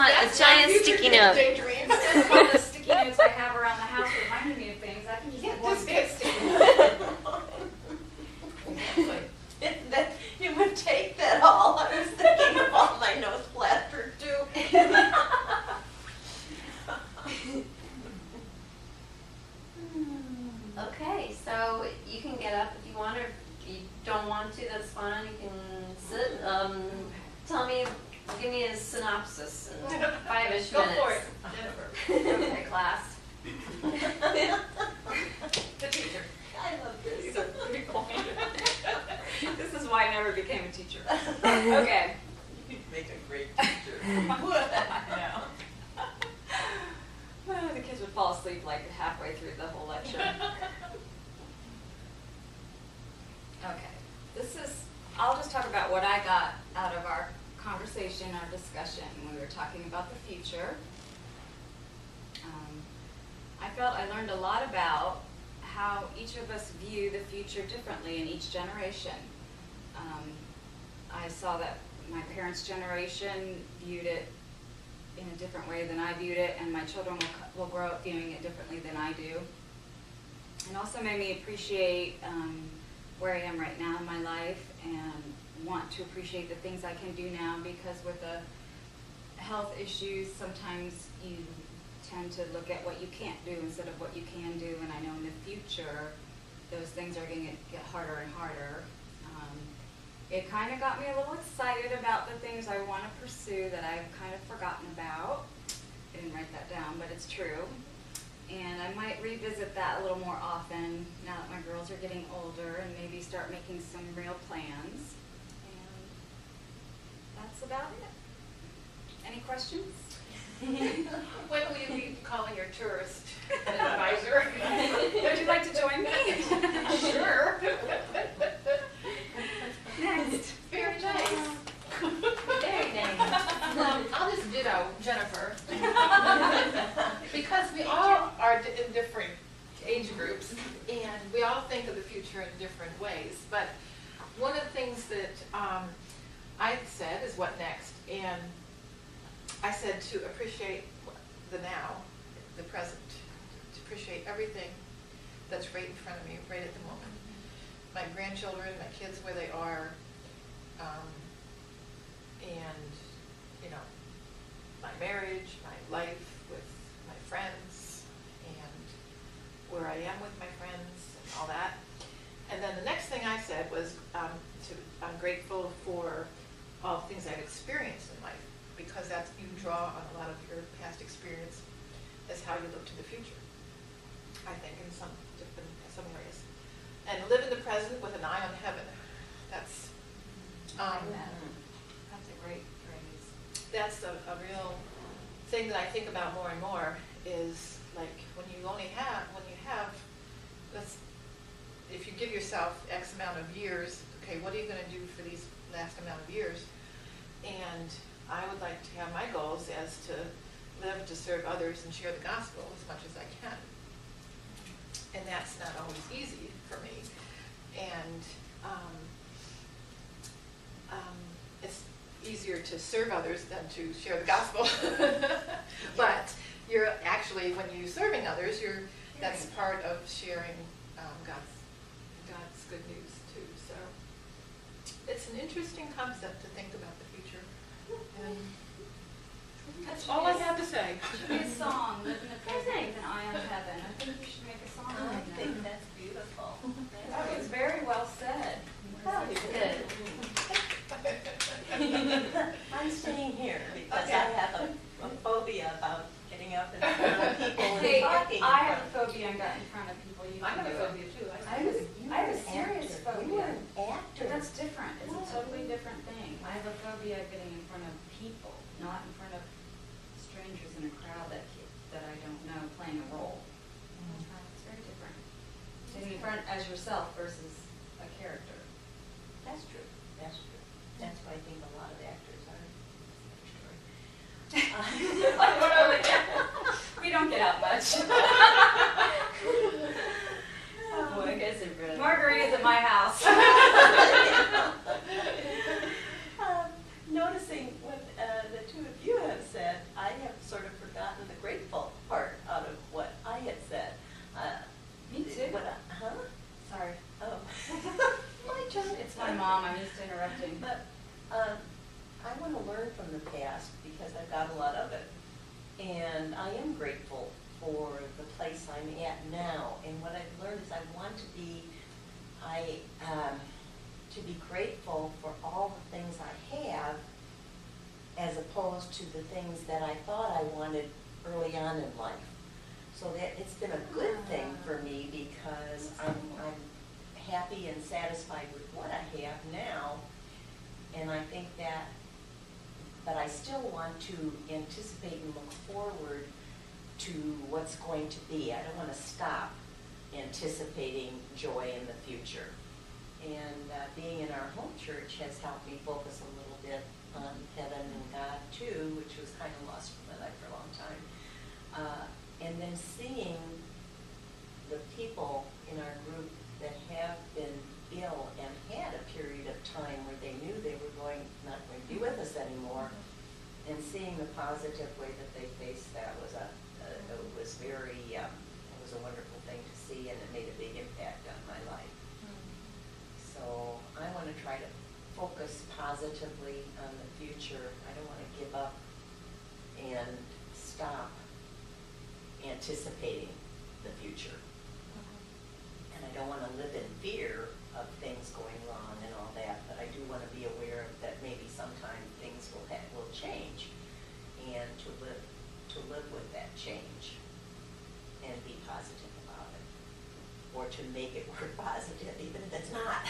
want a giant sticky note. Daydreams. That's all the sticky notes I have around the house reminding me of things. I can just Yeah, have one. just get sticky. That you would take that all. I was thinking of all my nose plaster too. Okay, so you can get up if you want, or if you don't want to, that's fine. You can sit. Tell me, give me a synopsis in 5-ish Go minutes. for it, Jennifer. Okay, class. The teacher. I love this. This is why I never became a teacher. Okay. You'd make a great teacher. I know. The kids would fall asleep like halfway through the whole lecture. Okay, I'll just talk about what I got out of our conversation, our discussion, when we were talking about the future. I felt I learned a lot about how each of us view the future differently in each generation. I saw that my parents' generation viewed it in a different way than I viewed it, and my children will grow up viewing it differently than I do. It also made me appreciate where I am right now in my life and want to appreciate the things I can do now, because with the health issues, sometimes you tend to look at what you can't do instead of what you can do, and I know in the future those things are going to get harder and harder. It kind of got me a little excited about the things I want to pursue that I've kind of forgotten about. I didn't write that down, but it's true. And I might revisit that a little more often now that my girls are getting older, and maybe start making some real plans. And that's about it. Any questions? When will you be calling your tourist advisor? Would you like to join me? Sure. Next. Very nice. Very nice. I'll just ditto Jennifer. Because we all are in different age groups, and we all think of the future in different ways. But one of the things that I said is what next, and I said to appreciate the now, the present, to appreciate everything that's right in front of me, right at the moment. My grandchildren, my kids where they are, and, you know, my marriage, my life with my friends, and where I am with my friends, and all that. And then the next thing I said was I'm grateful for all the things I've experienced in life, because that's, you draw on a lot of your past experience as how you look to the future, I think, in some areas. And live in the present with an eye on heaven. That's That's a great phrase. that's a real thing that I think about more and more, is like when you have, if you give yourself X amount of years, okay, what are you going to do for these last amount of years? And I would like to have my goals as to live to serve others and share the gospel as much as I can. And that's not always easy for me. And it's easier to serve others than to share the gospel. But you're actually, when you're serving others, that's part of sharing God's good news too. So it's an interesting concept to think about the future. And that's all I have to say. Should be a song, live in the present with an eye on heaven. I think you should make a song I like think that. that's beautiful. That was very well said. That was good. I'm staying here because I have a phobia about getting up in front of people and Hey, talking. I have a phobia and got in front of people. You I have a do. phobia too. I have a serious You phobia. were an actor. But that's different. It's a totally different thing. I have a phobia of getting in front of people, not in front of strangers in a crowd that I don't know playing a role. It's very different. Sitting in front as yourself versus a character. That's true. That's true. That's why I think a lot of actors are. We don't get out much. Boy, I guess it really. Margarita's at my house. Noticing what the two of you have said, I I want to learn from the past because I've got a lot of it. And I am grateful for the place I'm at now. And what I've learned is I want to be, to be grateful for all the things I have as opposed to the things that I thought I wanted early on in life. So that it's been a good thing for me because I'm happy and satisfied with what I have now. And I think that, but I still want to anticipate and look forward to what's going to be. I don't want to stop anticipating joy in the future. And being in our home church has helped me focus a little bit on heaven and God too, which was kind of lost from my life for a long time. And then seeing the people in our group that have been ill and had a period of time where they knew they were not going to be with us anymore, and seeing the positive way that they faced that was a wonderful thing to see, and it made a big impact on my life. So I want to try to focus positively on the future. I don't want to give up and stop anticipating the future. And I don't want to live in fear of things going wrong and all that, but I do want to be aware that maybe sometime things will change, and to live with that change and be positive about it, or to make it work positive even if it's not.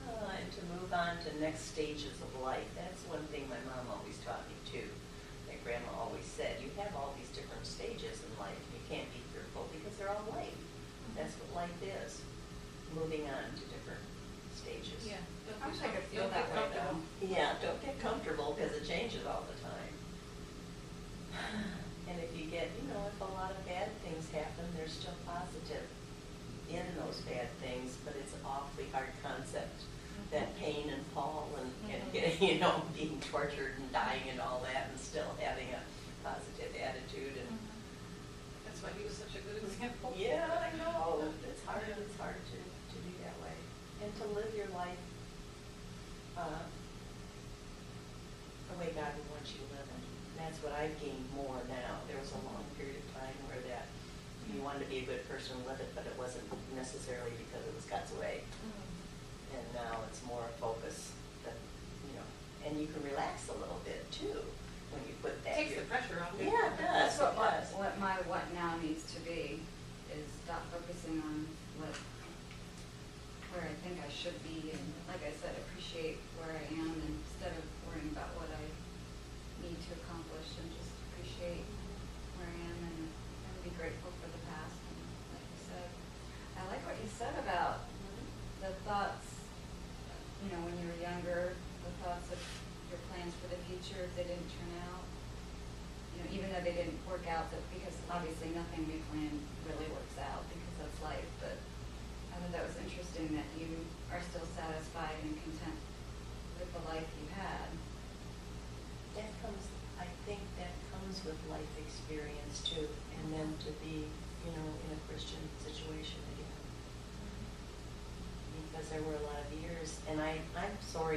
And to move on to next stages of life. That's one thing my mom always taught me too. My grandma always said, you have all these different stages in life. You can't be fearful because they're all life. That's what life is. Moving on to different stages. Yeah. I wish I could feel Don't that get way comfortable. though. Yeah, don't get comfortable because it changes all the time. And if you get, if a lot of bad things happen, there's still positive in those bad things, but it's an awfully hard concept. That pain and fall and getting, being tortured and dying and all that, and still having a positive attitude. And That's why he was such a good example. yeah, I know. It's hard to be that way. And to live your life the way God would want you to live it. That's what I've gained more now. There was a long period of time where that you wanted to be a good person and live it, but it wasn't necessarily because it was God's way. And now it's more a focus that, and you can relax a little bit too when you put that. Takes the pressure off. Yeah, it does. That's what It does. my what now needs to be is stop focusing on where I think I should be, and like I said, appreciate where I am instead of worrying about what I need to accomplish, and just appreciate where I am and be grateful for the past. And like you said, I like what you said about the thoughts, when you were younger, the thoughts of your plans for the future, if they didn't turn out, even though they didn't work out, because obviously nothing we plan really works out because that's life, but I thought that was interesting that you are still satisfied and content with the life you had. I think that comes with life experience too, and then to be, in a Christian situation again. Because there were a lot of years, and I'm sorry